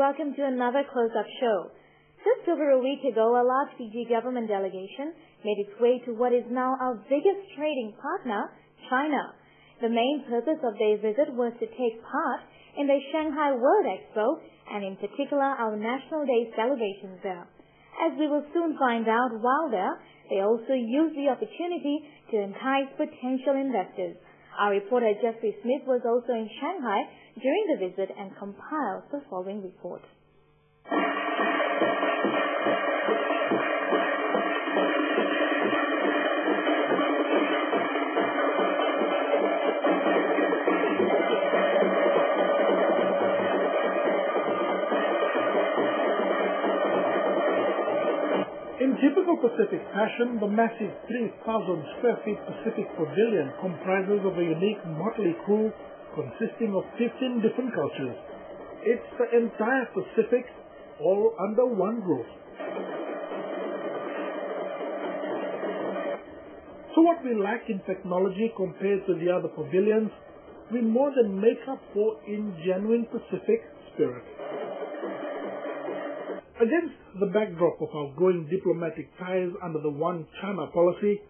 welcome to another close-up show. Just over a week ago, a large Fiji government delegation made its way to what is now our biggest trading partner, China. The main purpose of their visit was to take part in the Shanghai World Expo and in particular our National Day celebrations there. As we will soon find out, while there, they also used the opportunity to entice potential investors. Our reporter Jeffrey Smith was also in Shanghai during the visit and compiled the following report. In typical Pacific fashion, the massive 3,000 square feet Pacific Pavilion comprises of a unique motley crew consisting of 15 different cultures. It's the entire Pacific, all under one roof. So what we lack in technology compared to the other pavilions, we more than make up for in genuine Pacific spirit. Against the backdrop of our growing diplomatic ties under the One China policy,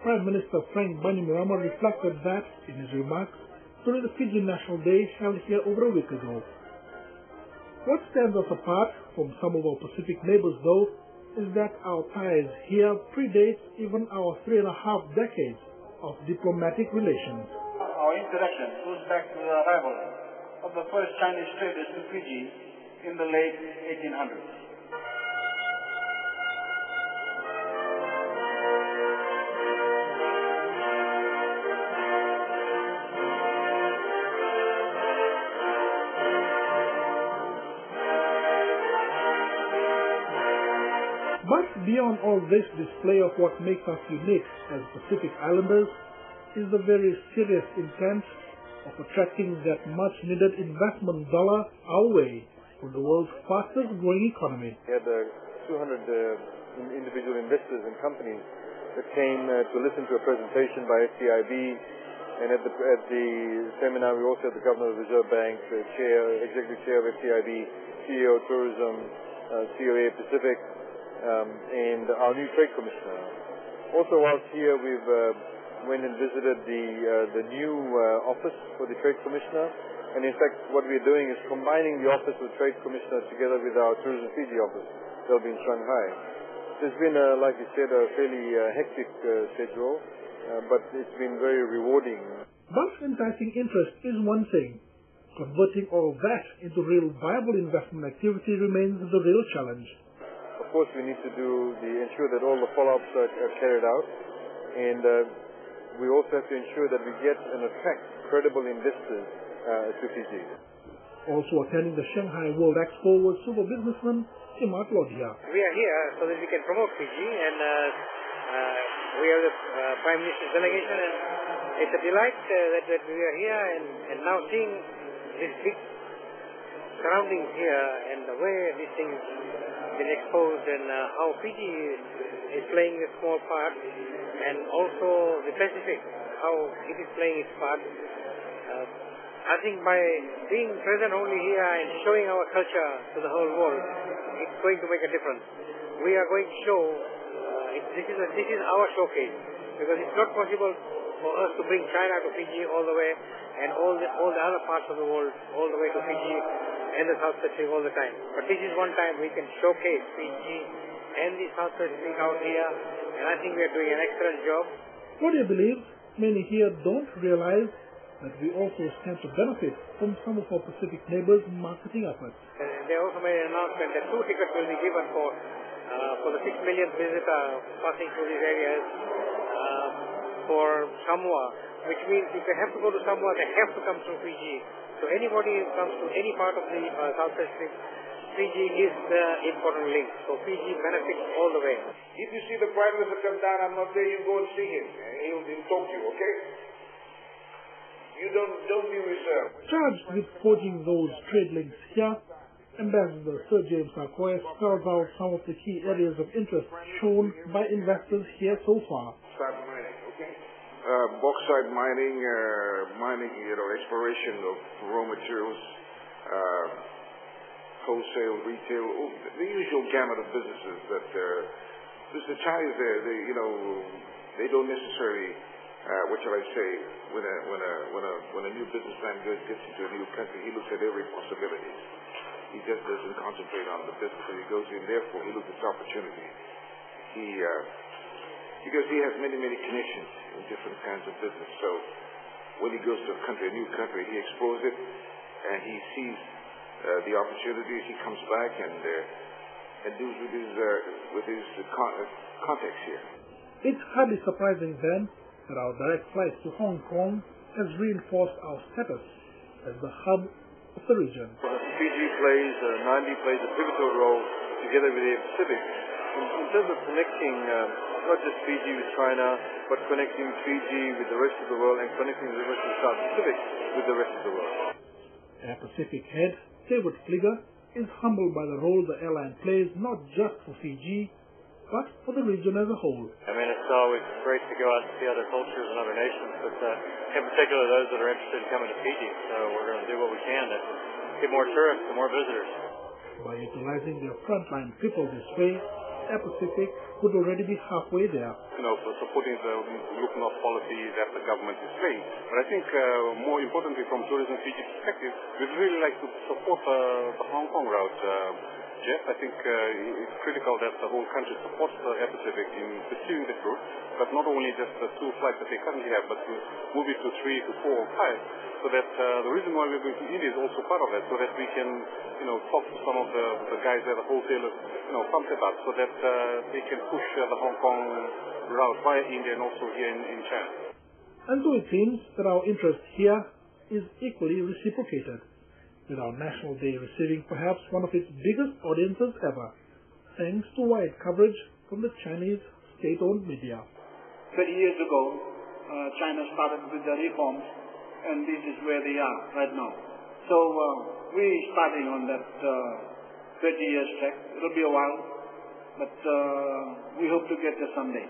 Prime Minister Frank Bainimarama reflected that in his remarks during the Fiji National Day held here over a week ago. What stands us apart from some of our Pacific neighbors, though, is that our ties here predate even our 3.5 decades of diplomatic relations. Our introduction goes back to the arrival of the first Chinese traders to Fiji in the late 1800s. But beyond all this display of what makes us unique as Pacific Islanders is the very serious intent of attracting that much-needed investment dollar our way from the world's fastest-growing economy. We had 200 individual investors and companies that came to listen to a presentation by FTIB, and at the seminar we also had the Governor of the Reserve Bank, the Executive Chair of FTIB, CEO of Tourism, CEO of Pacific, and our new Trade Commissioner. Also whilst here we've went and visited the new office for the Trade Commissioner, and in fact what we're doing is combining the office of the Trade Commissioner together with our Tourism Fiji office. They'll be in Shanghai. It's been, like you said, a fairly hectic schedule, but it's been very rewarding. But enticing interest is one thing. Converting all that into real viable investment activity remains the real challenge. Of course, we need to ensure that all the follow-ups are carried out, and we also have to ensure that we get and attract credible investors to Fiji. Also attending the Shanghai World Expo was super businessman Simat Lodhia. We are here so that we can promote Fiji, and we are the Prime Minister's delegation, and it's a delight that we are here and now seeing this big surroundings here and the way these things been exposed and how Fiji is playing a small part, and also the Pacific, how it is playing its part. I think by being present only here and showing our culture to the whole world, it's going to make a difference. We are going to show this is our showcase, because it's not possible for us to bring China to Fiji all the way, and all the other parts of the world all the way to Fiji and the South Pacific all the time. But this is one time we can showcase Fiji and the South Pacific out here, and I think we are doing an excellent job. What do you believe? Many here don't realize that we also stand to benefit from some of our Pacific neighbors' marketing efforts. They also made an announcement that 2 tickets will be given for the 6 millionth visitor passing through these areas for Samoa, which means if they have to go to Samoa, they have to come through Fiji. So anybody who comes to any part of the South Pacific, Fiji is the important link. So Fiji benefits all the way. If you see the Prime Minister come down, I'm not there, you go and see him. And he'll talk to you, okay? You don't be reserved. Charged with forging those trade links here, Ambassador Sir James Sarkois spells out some of the key areas of interest shown by investors here so far. Start mining, okay? Bauxite mining, exploration of raw materials, wholesale, retail, the usual gamut of businesses that the Chinese there, they don't necessarily, what shall I say, when a new businessman gets into a new country, he looks at every possibility. He just doesn't concentrate on the business that he goes in. Therefore, he looks at opportunity. Because he has many, many connections in different kinds of business. So when he goes to a new country, he explores it and he sees the opportunities. He comes back and deals with his context here. It's hardly surprising then that our direct flights to Hong Kong has reinforced our status as the hub of the region. Fiji plays, Nandi plays a pivotal role together with the Pacific in terms of connecting not just Fiji with China, but connecting Fiji with the rest of the world and connecting the rest of the South Pacific with the rest of the world. Air Pacific head David Fligger is humbled by the role the airline plays not just for Fiji, but for the region as a whole. I mean, it's always great to go out and see other cultures and other nations, but in particular those that are interested in coming to Fiji. So we're going to do what we can to get more tourists and more visitors. By utilizing their frontline people this way, Air Pacific could already be halfway there. For supporting the looking of policies that the government is playing. But I think more importantly from Tourism Fiji perspective, we'd really like to support the Hong Kong route. Jeff, I think it's critical that the whole country supports Air Pacific in pursuing this route, but not only just the 2 flights that they currently have, but to move it to 3 to 4 or 5. So that the reason why we're going to India is also part of that, so that we can, talk to some of the guys there, the wholesalers, from Tibet, so that they can push the Hong Kong route via India and also here in China. And so it seems that our interest here is equally reciprocated, with our National Day receiving perhaps one of its biggest audiences ever, thanks to wide coverage from the Chinese state-owned media. 30 years ago, China started with the reforms, and this is where they are right now. So we're starting on that 30 years track. It'll be a while, but we hope to get there someday.